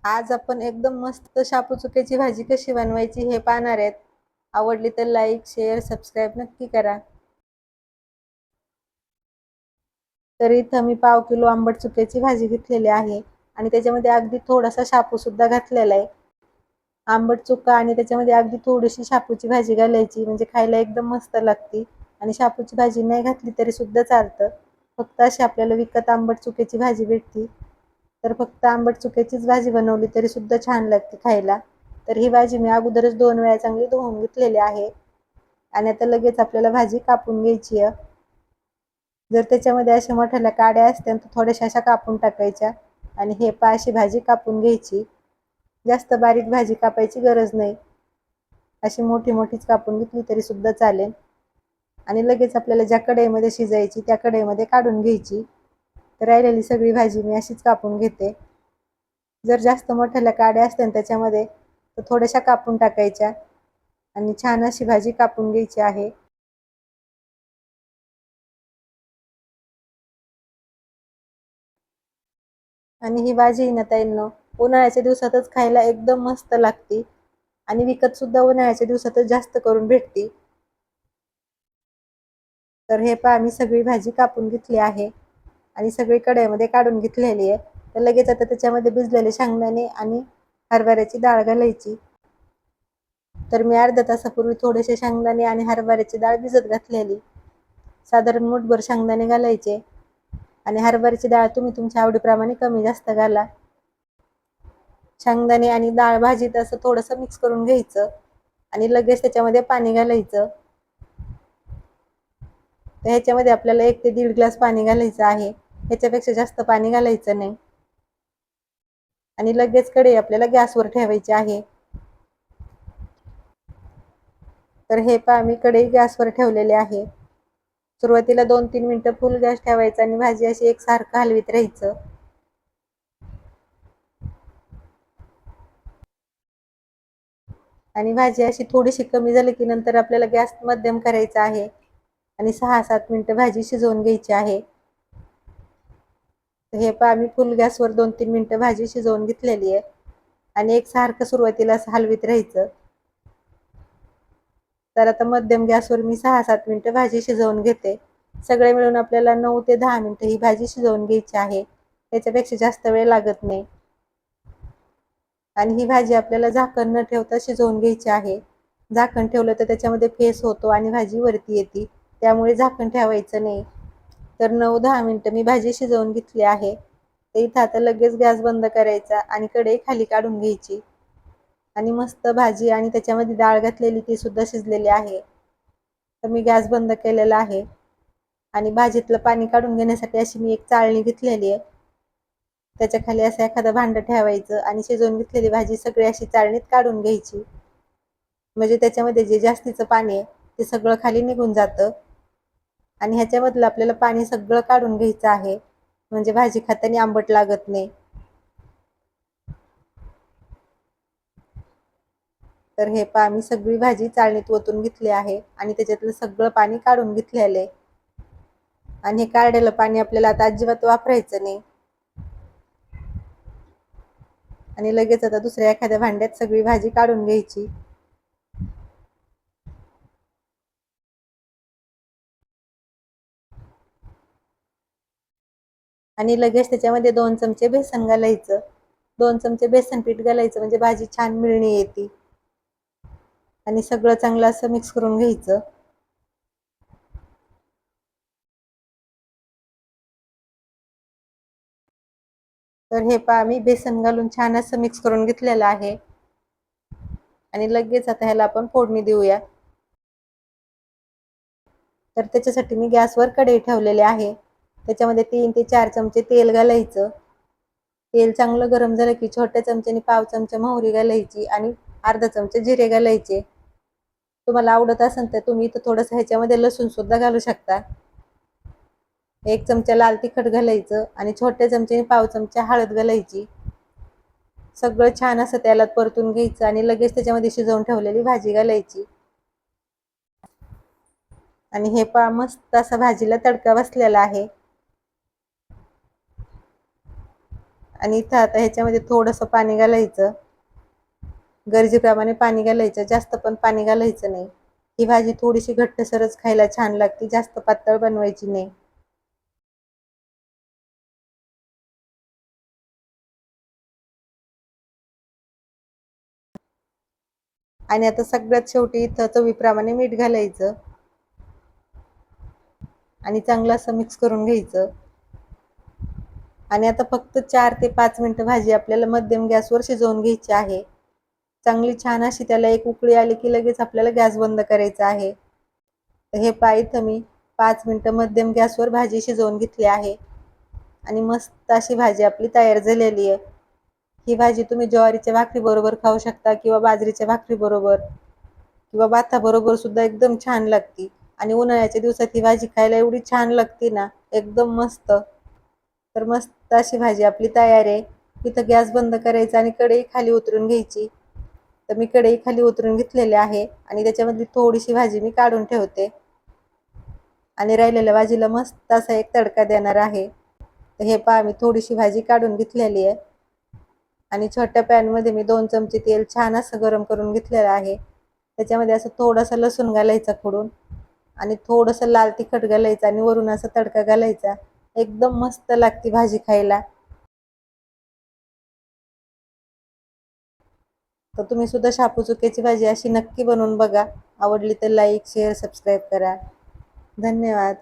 आज आपण एकदम मस्त शापू चुक्याची भाजी कशी बनवायची हे पाहणार आहेत. आवडली तर लाईक, शेअर, सबस्क्राईब नक्की करा. तर इथं मी पाव किलो आंबट चुक्याची भाजी घेतलेली आहे आणि त्याच्यामध्ये अगदी थोडासा शापू सुद्धा घातलेला आहे. आंबट चुका आणि त्याच्यामध्ये अगदी थोडीशी शापूची भाजी घालायची, म्हणजे खायला एकदम मस्त लागते. आणि शापूची भाजी नाही घातली तरी सुद्धा चालतं. फक्त अशी आपल्याला विकत आंबट चुक्याची भाजी भेटते, तर फक्त आंबट चुक्याचीच भाजी बनवली तरी सुद्धा छान लागते खायला. तर ही भाजी मी अगोदरच 2 वेळा चांगली धुवून घेतलेली आहे आणि आता लगेच आपल्याला भाजी कापून घ्यायची आहे. जर त्याच्यामध्ये अशा मोठ्याल्या काड्या असत्या तर थोड्याशा अशा कापून टाकायच्या आणि हे अशी भाजी कापून घ्यायची. जास्त बारीक भाजी कापायची गरज नाही, अशी मोठी मोठीच कापून घेतली तरी सुद्धा चालेल. आणि लगेच आपल्याला ज्या कढईमध्ये शिजायची त्या कढईमध्ये काढून घ्यायची. तर राहिलेली सगळी भाजी मी अशीच कापून घेते. जर जास्त मोठ्याल्या काड्या असत्या त्याच्यामध्ये तर थोड्याशा कापून टाकायच्या आणि छान अशी भाजी कापून घ्यायची आहे. आणि ही भाजी ना ताईंनो, उन्हाळ्याच्या दिवसातच खायला एकदम मस्त लागते आणि विकत सुद्धा उन्हाळ्याच्या दिवसातच जास्त करून भेटते. तर हे पहा मी सगळी भाजी कापून घेतली आहे आणि सगळी कढईमध्ये काढून घेतलेली आहे. तर लगेच आता त्याच्यामध्ये भिजलेले शेंगदाणे आणि हरभऱ्याची डाळ घालायची. तर मी अर्ध्या तासापूर्वी थोडेसे शेंगदाणे आणि हरभऱ्याची डाळ भिजत घातलेली. साधारण मुठभर शेंगदाणे घालायचे आणि हरभऱ्याची डाळ तुम्ही तुमच्या आवडीप्रमाणे कमी जास्त घाला. शेंगदाणे आणि डाळ भाजीत असं थोडंसं मिक्स करून घ्यायचं आणि लगेच त्याच्यामध्ये पाणी घालायचं. तर ह्याच्यामध्ये आपल्याला 1 ते 1.5 ग्लास पाणी घालायचं आहे, ह्याच्यापेक्षा जास्त पाणी घालायचं नाही. आणि लगेच कढई आपल्याला गॅसवर ठेवायची आहे. तर हे पहा मी कढई गॅसवर ठेवलेली आहे. सुरुवातीला 2-3 मिनिटं फुल गॅस ठेवायचा आणि भाजी अशी एकसारखं हलवीत राहायचं. आणि भाजी अशी थोडीशी कमी झाली की नंतर आपल्याला गॅस मध्यम करायचा आहे आणि 6-7 मिनिटं भाजी शिजवून घ्यायची आहे. हे पहा मी फुल गॅसवर 2-3 मिनिटं भाजी शिजवून घेतलेली आहे आणि एकसारखं सुरुवातीला असं हलवीत राहायचं. तर आता मध्यम गॅसवर मी 6-7 मिनिटं भाजी शिजवून घेते. सगळे मिळून आपल्याला 9 ते 10 मिनिटं ही भाजी शिजवून घ्यायची आहे, त्याच्यापेक्षा जास्त वेळ लागत नाही. आणि ही भाजी आपल्याला झाकण न ठेवता शिजवून घ्यायची आहे. झाकण ठेवलं तर त्याच्यामध्ये फेस होतो आणि भाजी वरती येते, त्यामुळे झाकण ठेवायचं नाही. तर 9-10 मिनिटं मी भाजी शिजवून घेतली आहे. तर इथं आता लगेच गॅस बंद करायचा आणि कढई खाली काढून घ्यायची आणि मस्त भाजी आणि त्याच्यामध्ये डाळ घातलेली ती सुद्धा शिजलेली आहे. तर मी गॅस बंद केलेला आहे आणि भाजीतलं पाणी काढून घेण्यासाठी अशी मी एक चाळणी घेतलेली आहे. त्याच्या खाली असं एखादं भांडं ठेवायचं आणि शिजवून घेतलेली भाजी सगळी अशी चाळणीत काढून घ्यायची, म्हणजे त्याच्यामध्ये जे जास्तीचं पाणी आहे ते सगळं खाली निघून जातं. आणि ह्याच्यामधलं आपल्याला पाणी सगळं काढून घ्यायचं आहे, म्हणजे भाजी खाताना आंबट लागत नाही. तर हे पहा मी सगळी भाजी चाळणीत ओतून घेतली आहे आणि त्याच्यातलं सगळं पाणी काढून घेतलेलं आहे. आणि हे काढलेलं पाणी आपल्याला आता अजिबात वापरायचं नाही. आणि लगेच आता दुसऱ्या एखाद्या भांड्यात सगळी भाजी काढून घ्यायची. आणि लगेच त्याच्यामध्ये 2 चमचे बेसन घालायचं. 2 चमचे बेसन पीठ घालायचं, म्हणजे भाजी छान मिळणी येते. आणि सगळं चांगलं असं मिक्स करून घ्यायचं. तर हे पहा मी बेसन घालून छान असं मिक्स करून घेतलेलं आहे आणि लगेच आता ह्याला आपण फोडणी देऊया. तर त्याच्यासाठी मी गॅसवर कढई ठेवलेली आहे. त्याच्यामध्ये 3 ते 4 चमचे तेल घालायचं. तेल चांगलं गरम झालं की छोट्या चमच्याने पाव चमचा मोहरी घालायची आणि अर्धा चमचा जिरे घालायचे. तुम्हाला आवडत असेल तर तुम्ही इथं थोडंसं ह्याच्यामध्ये लसूण सुद्धा घालू शकता. 1 चमचा लाल तिखट घालायचं आणि छोट्या चमच्याने पाव चमचा हळद घालायची. सगळं छान असं तेलात परतून घ्यायचं आणि लगेच त्याच्यामध्ये शिजवून ठेवलेली भाजी घालायची. आणि हे पहा मस्त असा भाजीला तडका बसलेला आहे. आणि इथं आता ह्याच्यामध्ये थोडंसं पाणी घालायचं, गरजेप्रमाणे पाणी घालायचं, जास्त पण पाणी घालायचं नाही. ही भाजी थोडीशी घट्टसरच खायला छान लागते, जास्त पातळ बनवायची नाही. आणि आता सगळ्यात शेवटी इथं चवीप्रमाणे मीठ घालायचं आणि चांगलं असं मिक्स करून घ्यायचं. आणि आता फक्त 4 ते 5 मिनिटं भाजी आपल्याला मध्यम गॅसवर शिजवून घ्यायची आहे. चांगली छान अशी त्याला एक उकळी आली की लगेच आपल्याला गॅस बंद करायचा आहे. तर हे पहा, इथं मी 5 मिनिटं मध्यम गॅसवर भाजी शिजवून घेतली आहे आणि मस्त अशी भाजी आपली तयार झालेली आहे. ही भाजी तुम्ही ज्वारीच्या भाकरीबरोबर खाऊ शकता किंवा बाजरीच्या भाकरीबरोबर किंवा भाताबरोबर सुद्धा एकदम छान लागते. आणि उन्हाळ्याच्या दिवसात ही भाजी खायला एवढी छान लागते ना, एकदम मस्त. तर मस्त अशी भाजी आपली तयार आहे. इथं गॅस बंद करायचा आणि कढई खाली उतरून घ्यायची. तर मी कढई खाली उतरून घेतलेली आहे आणि त्याच्यामधली थोडीशी भाजी मी काढून ठेवते आणि राहिलेल्या भाजीला मस्त असा एक तडका देणार आहे. तर हे पहा, मी थोडीशी भाजी काढून घेतलेली आहे आणि छोट्या पॅनमध्ये मी 2 चमचे तेल छान असं गरम करून घेतलेलं आहे. त्याच्यामध्ये असं थोडंसं लसूण घालायचं खोडून आणि थोडंसं लाल तिखट घालायचं आणि वरून असा तडका घालायचा. एकदम मस्त लागते भाजी खायला. तर तुम्ही सुद्धा शापू चुक्याची भाजी अशी नक्की बनवून बघा. आवडली तर लाईक, शेअर, सबस्क्राईब करा. धन्यवाद.